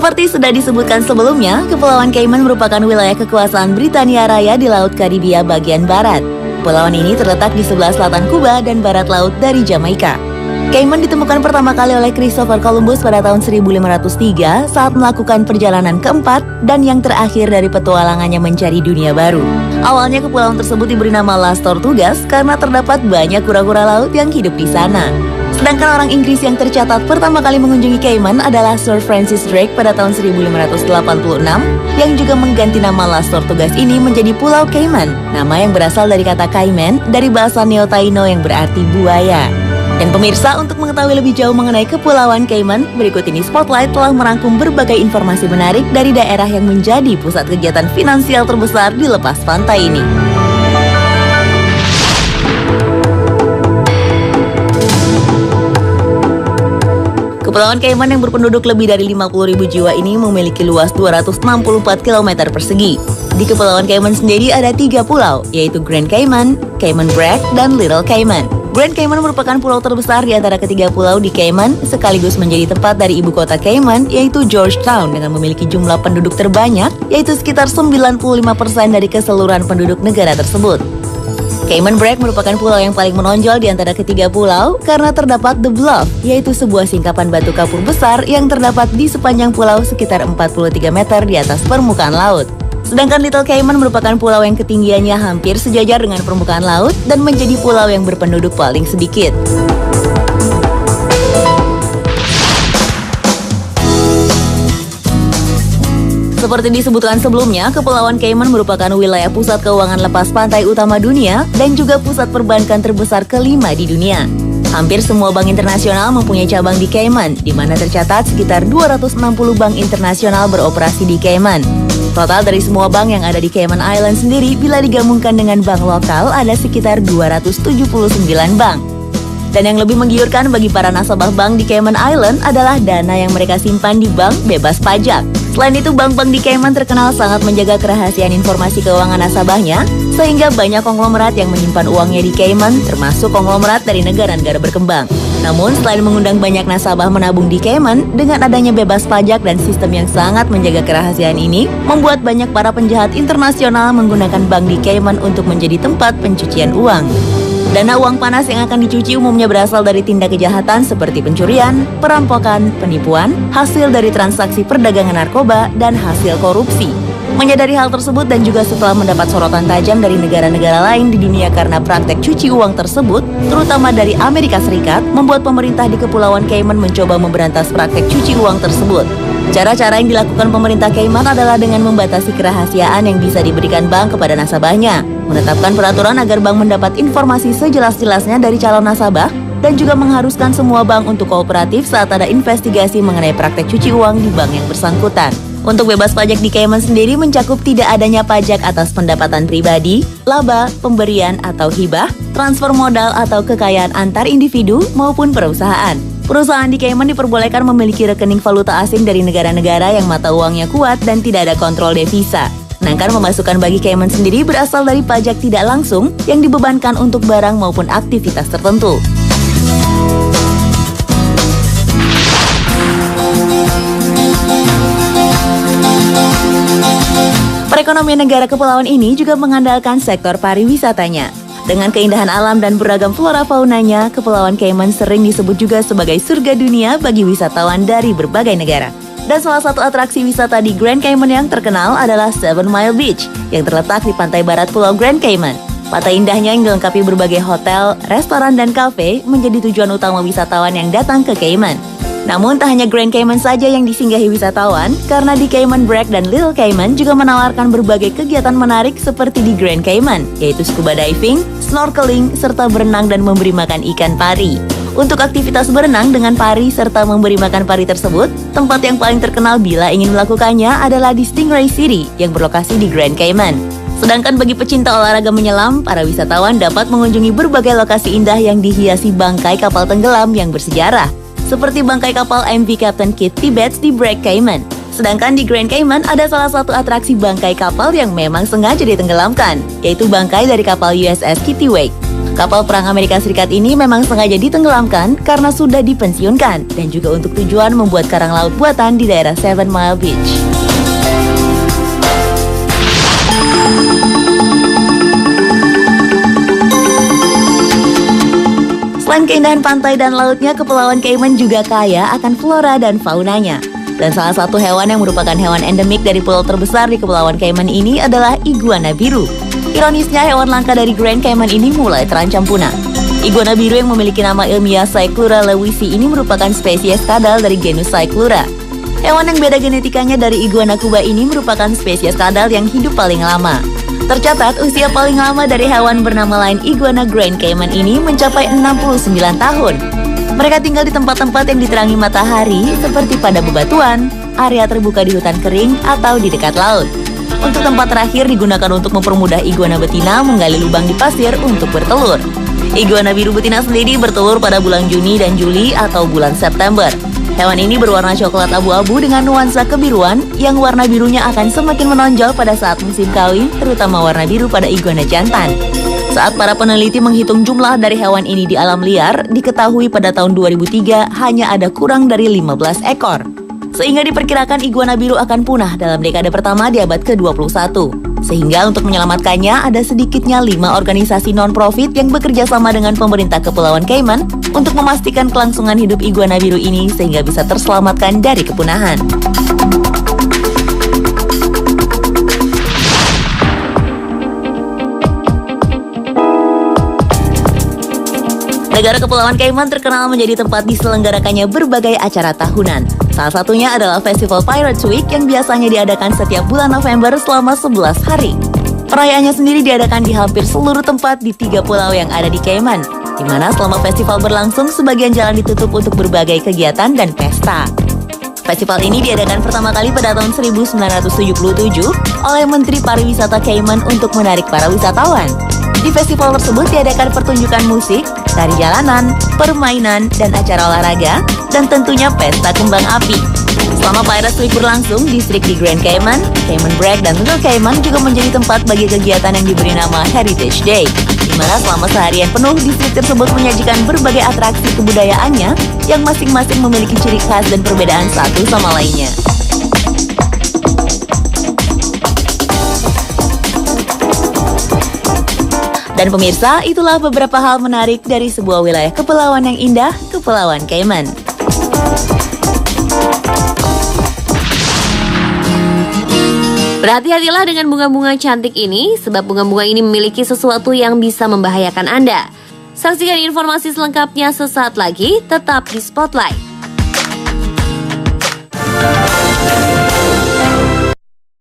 Seperti sudah disebutkan sebelumnya, Kepulauan Cayman merupakan wilayah kekuasaan Britania Raya di Laut Karibia bagian barat. Kepulauan ini terletak di sebelah selatan Kuba dan barat laut dari Jamaika. Cayman ditemukan pertama kali oleh Christopher Columbus pada tahun 1503 saat melakukan perjalanan keempat dan yang terakhir dari petualangannya mencari dunia baru. Awalnya kepulauan tersebut diberi nama Las Tortugas karena terdapat banyak kura-kura laut yang hidup di sana. Sedangkan orang Inggris yang tercatat pertama kali mengunjungi Cayman adalah Sir Francis Drake pada tahun 1586 yang juga mengganti nama Las Tortugas ini menjadi Pulau Cayman, nama yang berasal dari kata Cayman dari bahasa Neo-Taino yang berarti buaya. Dan pemirsa, untuk mengetahui lebih jauh mengenai Kepulauan Cayman, berikut ini Spotlight telah merangkum berbagai informasi menarik dari daerah yang menjadi pusat kegiatan finansial terbesar di lepas pantai ini. Kepulauan Cayman yang berpenduduk lebih dari 50.000 jiwa ini memiliki luas 264 km persegi. Di Kepulauan Cayman sendiri ada 3 pulau, yaitu Grand Cayman, Cayman Brac, dan Little Cayman. Grand Cayman merupakan pulau terbesar di antara ketiga pulau di Cayman, sekaligus menjadi tempat dari ibu kota Cayman, yaitu Georgetown, dengan memiliki jumlah penduduk terbanyak, yaitu sekitar 95% dari keseluruhan penduduk negara tersebut. Cayman Brac merupakan pulau yang paling menonjol di antara ketiga pulau karena terdapat The Bluff, yaitu sebuah singkapan batu kapur besar yang terdapat di sepanjang pulau sekitar 43 meter di atas permukaan laut. Sedangkan Little Cayman merupakan pulau yang ketinggiannya hampir sejajar dengan permukaan laut dan menjadi pulau yang berpenduduk paling sedikit. Seperti disebutkan sebelumnya, Kepulauan Cayman merupakan wilayah pusat keuangan lepas pantai utama dunia dan juga pusat perbankan terbesar kelima di dunia. Hampir semua bank internasional mempunyai cabang di Cayman, di mana tercatat sekitar 260 bank internasional beroperasi di Cayman. Total dari semua bank yang ada di Cayman Island sendiri, bila digabungkan dengan bank lokal, ada sekitar 279 bank. Dan yang lebih menggiurkan bagi para nasabah bank di Cayman Island adalah dana yang mereka simpan di bank bebas pajak. Selain itu, bank-bank di Cayman terkenal sangat menjaga kerahasiaan informasi keuangan nasabahnya, sehingga banyak konglomerat yang menyimpan uangnya di Cayman, termasuk konglomerat dari negara-negara berkembang. Namun, selain mengundang banyak nasabah menabung di Cayman, dengan adanya bebas pajak dan sistem yang sangat menjaga kerahasiaan ini, membuat banyak para penjahat internasional menggunakan bank di Cayman untuk menjadi tempat pencucian uang. Dana uang panas yang akan dicuci umumnya berasal dari tindak kejahatan seperti pencurian, perampokan, penipuan, hasil dari transaksi perdagangan narkoba, dan hasil korupsi. Menyadari hal tersebut dan juga setelah mendapat sorotan tajam dari negara-negara lain di dunia karena praktek cuci uang tersebut, terutama dari Amerika Serikat, membuat pemerintah di Kepulauan Cayman mencoba memberantas praktek cuci uang tersebut. Cara-cara yang dilakukan pemerintah Cayman adalah dengan membatasi kerahasiaan yang bisa diberikan bank kepada nasabahnya, menetapkan peraturan agar bank mendapat informasi sejelas-jelasnya dari calon nasabah, dan juga mengharuskan semua bank untuk kooperatif saat ada investigasi mengenai praktek cuci uang di bank yang bersangkutan. Untuk bebas pajak di Cayman sendiri mencakup tidak adanya pajak atas pendapatan pribadi, laba, pemberian atau hibah, transfer modal atau kekayaan antar individu maupun perusahaan. Perusahaan di Cayman diperbolehkan memiliki rekening valuta asing dari negara-negara yang mata uangnya kuat dan tidak ada kontrol devisa. Sedangkan pemasukan bagi Cayman sendiri berasal dari pajak tidak langsung yang dibebankan untuk barang maupun aktivitas tertentu. Perekonomian negara kepulauan ini juga mengandalkan sektor pariwisatanya. Dengan keindahan alam dan beragam flora faunanya, Kepulauan Cayman sering disebut juga sebagai surga dunia bagi wisatawan dari berbagai negara. Dan salah satu atraksi wisata di Grand Cayman yang terkenal adalah 7 Mile Beach, yang terletak di pantai barat Pulau Grand Cayman. Pantai indahnya yang dilengkapi berbagai hotel, restoran, dan kafe menjadi tujuan utama wisatawan yang datang ke Cayman. Namun tak hanya Grand Cayman saja yang disinggahi wisatawan, karena di Cayman Brac dan Little Cayman juga menawarkan berbagai kegiatan menarik seperti di Grand Cayman, yaitu scuba diving, snorkeling, serta berenang dan memberi makan ikan pari. Untuk aktivitas berenang dengan pari serta memberi makan pari tersebut, tempat yang paling terkenal bila ingin melakukannya adalah di Stingray City yang berlokasi di Grand Cayman. Sedangkan bagi pecinta olahraga menyelam, para wisatawan dapat mengunjungi berbagai lokasi indah yang dihiasi bangkai kapal tenggelam yang bersejarah. seperti bangkai kapal MV Captain Kit Tibbets di Brak Cayman. Sedangkan di Grand Cayman ada salah satu atraksi bangkai kapal yang memang sengaja ditenggelamkan, yaitu bangkai dari kapal USS Kittiwake. Kapal perang Amerika Serikat ini memang sengaja ditenggelamkan karena sudah dipensiunkan dan juga untuk tujuan membuat karang laut buatan di daerah 7 Mile Beach. Selain keindahan pantai dan lautnya, Kepulauan Cayman juga kaya akan flora dan faunanya. Dan salah satu hewan yang merupakan hewan endemik dari pulau terbesar di Kepulauan Cayman ini adalah iguana biru. Ironisnya, hewan langka dari Grand Cayman ini mulai terancam punah. Iguana biru yang memiliki nama ilmiah Cyclura lewisi ini merupakan spesies kadal dari genus Cyclura. Hewan yang beda genetikanya dari iguana kuba ini merupakan spesies kadal yang hidup paling lama. Tercatat, usia paling lama dari hewan bernama lain iguana Grand Cayman ini mencapai 69 tahun. Mereka tinggal di tempat-tempat yang diterangi matahari seperti pada bebatuan, area terbuka di hutan kering, atau di dekat laut. Untuk tempat terakhir digunakan untuk mempermudah iguana betina menggali lubang di pasir untuk bertelur. Iguana biru betina sendiri bertelur pada bulan Juni dan Juli atau bulan September. Hewan ini berwarna coklat abu-abu dengan nuansa kebiruan yang warna birunya akan semakin menonjol pada saat musim kawin, terutama warna biru pada iguana jantan. Saat para peneliti menghitung jumlah dari hewan ini di alam liar, diketahui pada tahun 2003 hanya ada kurang dari 15 ekor. Sehingga diperkirakan iguana biru akan punah dalam dekade pertama di abad ke-21. Sehingga untuk menyelamatkannya ada sedikitnya 5 organisasi non-profit yang bekerja sama dengan pemerintah Kepulauan Cayman untuk memastikan kelangsungan hidup iguana biru ini sehingga bisa terselamatkan dari kepunahan. Negara Kepulauan Cayman terkenal menjadi tempat diselenggarakannya berbagai acara tahunan. Salah satunya adalah Festival Pirates Week yang biasanya diadakan setiap bulan November selama 11 hari. Perayaannya sendiri diadakan di hampir seluruh tempat di 3 pulau yang ada di Cayman, di mana selama festival berlangsung sebagian jalan ditutup untuk berbagai kegiatan dan pesta. Festival ini diadakan pertama kali pada tahun 1977 oleh Menteri Pariwisata Cayman untuk menarik para wisatawan. Di festival tersebut diadakan pertunjukan musik, tari jalanan, permainan, dan acara olahraga, dan tentunya pesta kembang api. Selama Pirates Week berlangsung, distrik di Grand Cayman, Cayman Brac, dan Little Cayman juga menjadi tempat bagi kegiatan yang diberi nama Heritage Day, di mana selama seharian penuh distrik tersebut menyajikan berbagai atraksi kebudayaannya yang masing-masing memiliki ciri khas dan perbedaan satu sama lainnya. Dan pemirsa, itulah beberapa hal menarik dari sebuah wilayah kepulauan yang indah, Kepulauan Cayman. Berhati-hatilah dengan bunga-bunga cantik ini, sebab bunga-bunga ini memiliki sesuatu yang bisa membahayakan Anda. Saksikan informasi selengkapnya sesaat lagi, tetap di Spotlight.